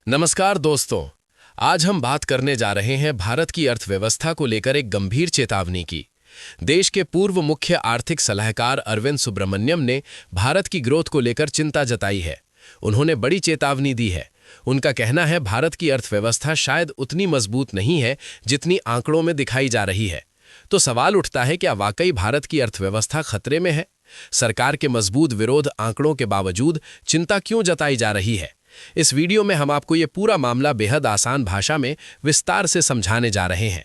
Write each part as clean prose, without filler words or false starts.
नमस्कार दोस्तों। आज हम बात करने जा रहे हैं भारत की अर्थव्यवस्था को लेकर एक गंभीर चेतावनी की। देश के पूर्व मुख्य आर्थिक सलाहकार अरविंद सुब्रमण्यम ने भारत की ग्रोथ को लेकर चिंता जताई है। उन्होंने बड़ी चेतावनी दी है। उनका कहना है भारत की अर्थव्यवस्था शायद उतनी मजबूत नहीं है जितनी आंकड़ों में दिखाई जा रही है। तो सवाल उठता है, क्या वाकई भारत की अर्थव्यवस्था खतरे में है? सरकार के मजबूत विरोध आंकड़ों के बावजूद चिंता क्यों जताई जा रही है? इस वीडियो में हम आपको ये पूरा मामला बेहद आसान भाषा में विस्तार से समझाने जा रहे हैं।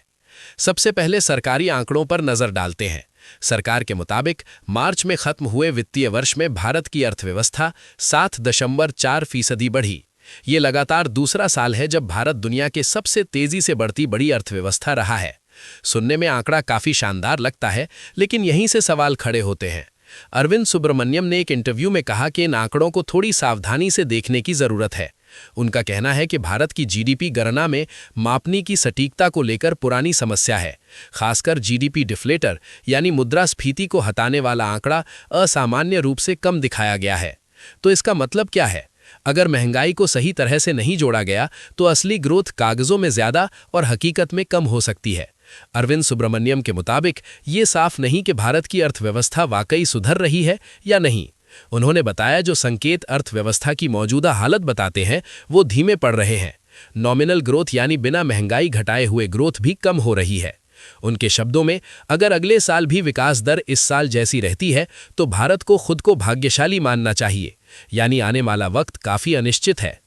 सबसे पहले सरकारी आंकड़ों पर नजर डालते हैं। सरकार के मुताबिक मार्च में खत्म हुए वित्तीय वर्ष में भारत की अर्थव्यवस्था 7.4% बढ़ी। ये लगातार दूसरा साल है जब भारत दुनिया के सबसे तेजी से बढ़ती बड़ी अर्थव्यवस्था रहा है। सुनने में आंकड़ा काफी शानदार लगता है, लेकिन यहीं से सवाल खड़े होते हैं। अरविंद सुब्रमण्यम ने एक इंटरव्यू में कहा कि इन आंकड़ों को थोड़ी सावधानी से देखने की जरूरत है। उनका कहना है कि भारत की जीडीपी गणना में मापनी की सटीकता को लेकर पुरानी समस्या है। खासकर जीडीपी डिफ्लेटर यानी मुद्रास्फीति को हटाने वाला आंकड़ा असामान्य रूप से कम दिखाया गया है। तो इसका मतलब क्या है? अगर महंगाई को सही तरह से नहीं जोड़ा गया तो असली ग्रोथ कागजों में ज्यादा और हकीकत में कम हो सकती है। अरविंद सुब्रमण्यम के मुताबिक ये साफ नहीं कि भारत की अर्थव्यवस्था वाकई सुधर रही है या नहीं। उन्होंने बताया जो संकेत अर्थव्यवस्था की मौजूदा हालत बताते हैं वो धीमे पड़ रहे हैं। नॉमिनल ग्रोथ यानी बिना महंगाई घटाए हुए ग्रोथ भी कम हो रही है। उनके शब्दों में, अगर अगले साल भी विकास दर इस साल जैसी रहती है तो भारत को खुद को भाग्यशाली मानना चाहिए, यानी आने वाला वक्त काफी अनिश्चित है।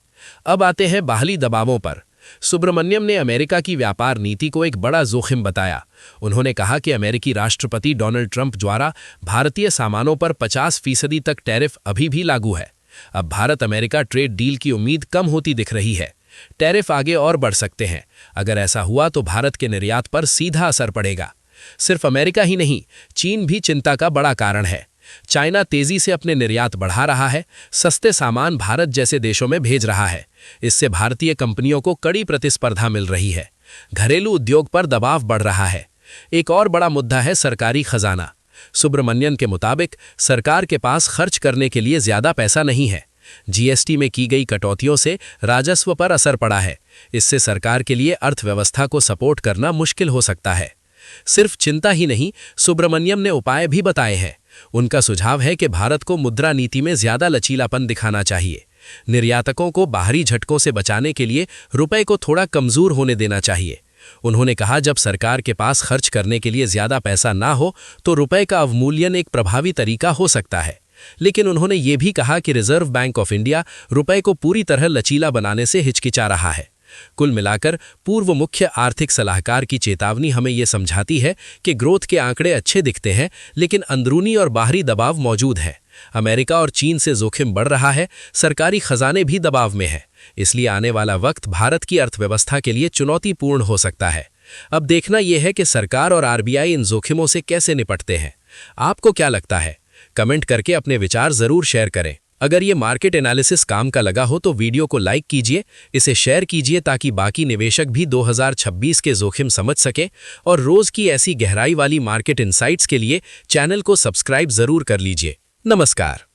अब आते हैं बाहरी दबावों पर। सुब्रमण्यम ने अमेरिका की व्यापार नीति को एक बड़ा जोखिम बताया। उन्होंने कहा कि अमेरिकी राष्ट्रपति डोनाल्ड ट्रंप द्वारा भारतीय सामानों पर 50% तक टैरिफ अभी भी लागू है। अब भारत अमेरिका ट्रेड डील की उम्मीद कम होती दिख रही है। टैरिफ आगे और बढ़ सकते हैं। अगर ऐसा हुआ तो भारत के निर्यात पर सीधा असर पड़ेगा। सिर्फ अमेरिका ही नहीं, चीन भी चिंता का बड़ा कारण है। चाइना तेजी से अपने निर्यात बढ़ा रहा है, सस्ते सामान भारत जैसे देशों में भेज रहा है। इससे भारतीय कंपनियों को कड़ी प्रतिस्पर्धा मिल रही है। घरेलू उद्योग पर दबाव बढ़ रहा है। एक और बड़ा मुद्दा है सरकारी खजाना। सुब्रमण्यन के मुताबिक सरकार के पास खर्च करने के लिए ज्यादा पैसा नहीं है। जीएसटी में की गई कटौतियों से राजस्व पर असर पड़ा है। इससे सरकार के लिए अर्थव्यवस्था को सपोर्ट करना मुश्किल हो सकता है। सिर्फ चिंता ही नहीं, सुब्रमण्यम ने उपाय भी बताए हैं। उनका सुझाव है कि भारत को मुद्रा नीति में ज्यादा लचीलापन दिखाना चाहिए। निर्यातकों को बाहरी झटकों से बचाने के लिए रुपए को थोड़ा कमजोर होने देना चाहिए। उन्होंने कहा, जब सरकार के पास खर्च करने के लिए ज्यादा पैसा ना हो तो रुपए का अवमूल्यन एक प्रभावी तरीका हो सकता है। लेकिन उन्होंने ये भी कहा कि रिजर्व बैंक ऑफ इंडिया रुपए को पूरी तरह लचीला बनाने से हिचकिचा रहा है। कुल मिलाकर पूर्व मुख्य आर्थिक सलाहकार की चेतावनी हमें यह समझाती है कि ग्रोथ के आंकड़े अच्छे दिखते हैं, लेकिन अंदरूनी और बाहरी दबाव मौजूद है। अमेरिका और चीन से जोखिम बढ़ रहा है, सरकारी खजाने भी दबाव में है। इसलिए आने वाला वक्त भारत की अर्थव्यवस्था के लिए चुनौतीपूर्ण हो सकता है। अब देखना यह है कि सरकार और आरबीआई इन जोखिमों से कैसे निपटते हैं। आपको क्या लगता है? कमेंट करके अपने विचार जरूर शेयर करें। अगर ये मार्केट एनालिसिस काम का लगा हो तो वीडियो को लाइक कीजिए, इसे शेयर कीजिए ताकि बाकी निवेशक भी 2026 के जोखिम समझ सकें। और रोज की ऐसी गहराई वाली मार्केट इनसाइट्स के लिए चैनल को सब्सक्राइब जरूर कर लीजिए। नमस्कार।